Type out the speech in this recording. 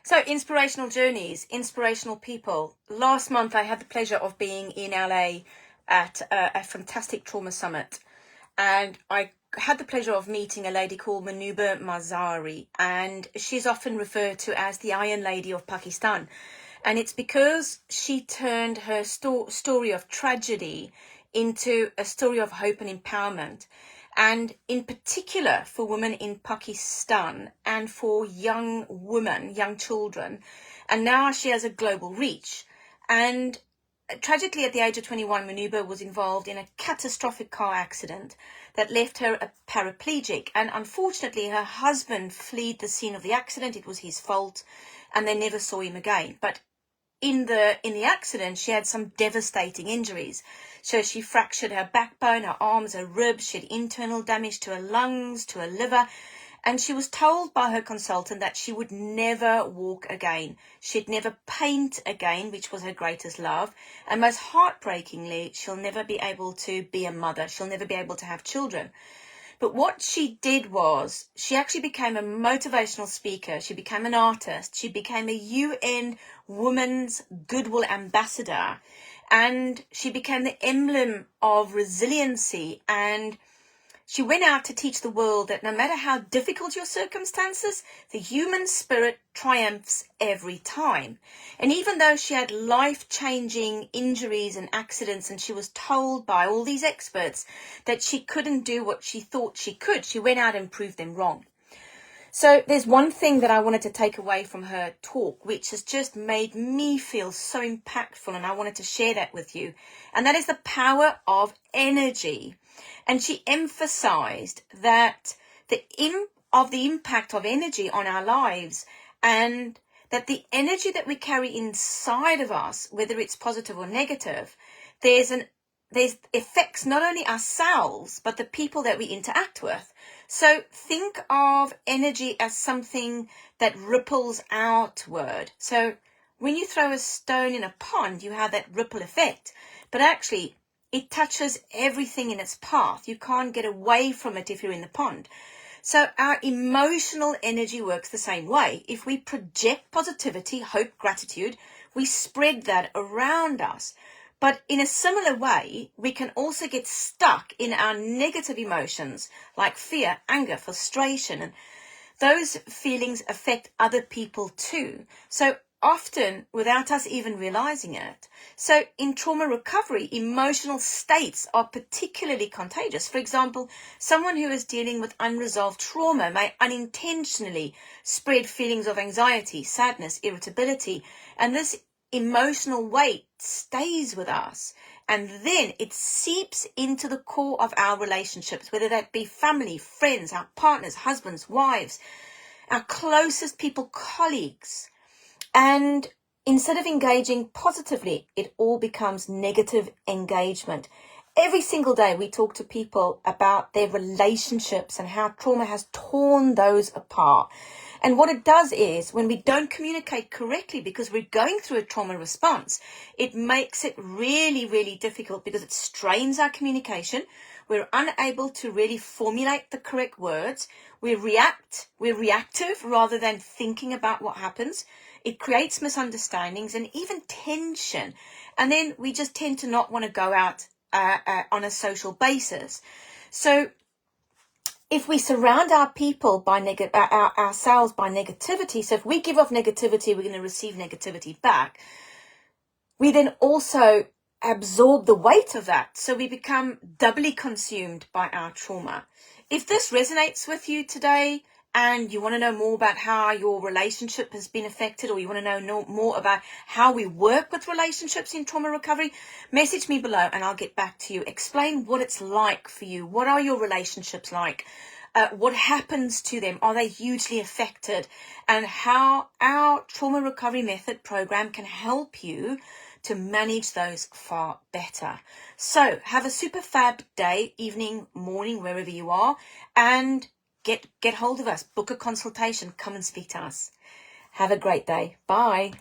So, inspirational journeys, inspirational people. Last month, I had the pleasure of being in LA at a fantastic trauma summit. And I had the pleasure of meeting a lady called Muniba Mazari. And she's often referred to as the Iron Lady of Pakistan. And it's because she turned her story of tragedy into a story of hope and empowerment. And in particular for women in Pakistan and for young women, young children. And now she has a global reach. And tragically, at the age of 21, Muniba was involved in a catastrophic car accident that left her a paraplegic. And unfortunately, her husband fled the scene of the accident. It was his fault, and they never saw him again. But in the accident, she had some devastating injuries. So she fractured her backbone, her arms, her ribs. She had internal damage to her lungs, to her liver. And she was told by her consultant that she would never walk again. She'd never paint again, which was her greatest love. And most heartbreakingly, she'll never be able to be a mother. She'll never be able to have children. But what she did was she actually became a motivational speaker. She became an artist. She became a UN Women's Goodwill Ambassador. And she became the emblem of resiliency. And she went out to teach the world that no matter how difficult your circumstances, the human spirit triumphs every time. And even though she had life-changing injuries and accidents, and she was told by all these experts that she couldn't do what she thought she could, she went out and proved them wrong. So there's one thing that I wanted to take away from her talk, which has just made me feel so impactful, and I wanted to share that with you. And that is the power of energy. And she emphasized that the impact of energy on our lives, and that the energy that we carry inside of us, whether it's positive or negative, there's effects not only ourselves, but the people that we interact with. So think of energy as something that ripples outward. So when you throw a stone in a pond, you have that ripple effect. But actually, it touches everything in its path. You can't get away from it if you're in the pond. So our emotional energy works the same way. If we project positivity, hope, gratitude, we spread that around us. But in a similar way, we can also get stuck in our negative emotions like fear, anger, frustration, and those feelings affect other people too. So often without us even realizing it. So in trauma recovery, emotional states are particularly contagious. For example, someone who is dealing with unresolved trauma may unintentionally spread feelings of anxiety, sadness, irritability, and this emotional weight stays with us, and then it seeps into the core of our relationships, whether that be family, friends, our partners, husbands, wives, our closest people, colleagues. And instead of engaging positively, it all becomes negative engagement. Every single day we talk to people about their relationships and how trauma has torn those apart. And what it does is, when we don't communicate correctly because we're going through a trauma response, it makes it really, really difficult because it strains our communication. We're unable to really formulate the correct words. We're reactive rather than thinking about what happens. It creates misunderstandings and even tension. And then we just tend to not want to go out on a social basis. So if we surround our people by ourselves by negativity, so if we give off negativity, we're going to receive negativity back. We then also absorb the weight of that. So we become doubly consumed by our trauma. If this resonates with you today, and you want to know more about how your relationship has been affected, or you want to know more about how we work with relationships in trauma recovery, message me below and I'll get back to you. Explain what it's like for you. What are your relationships like? What happens to them? Are they hugely affected? And how our trauma recovery method program can help you to manage those far better. So have a super fab day, evening, morning, wherever you are, and get hold of us, book a consultation, come and speak to us. Have a great day. Bye.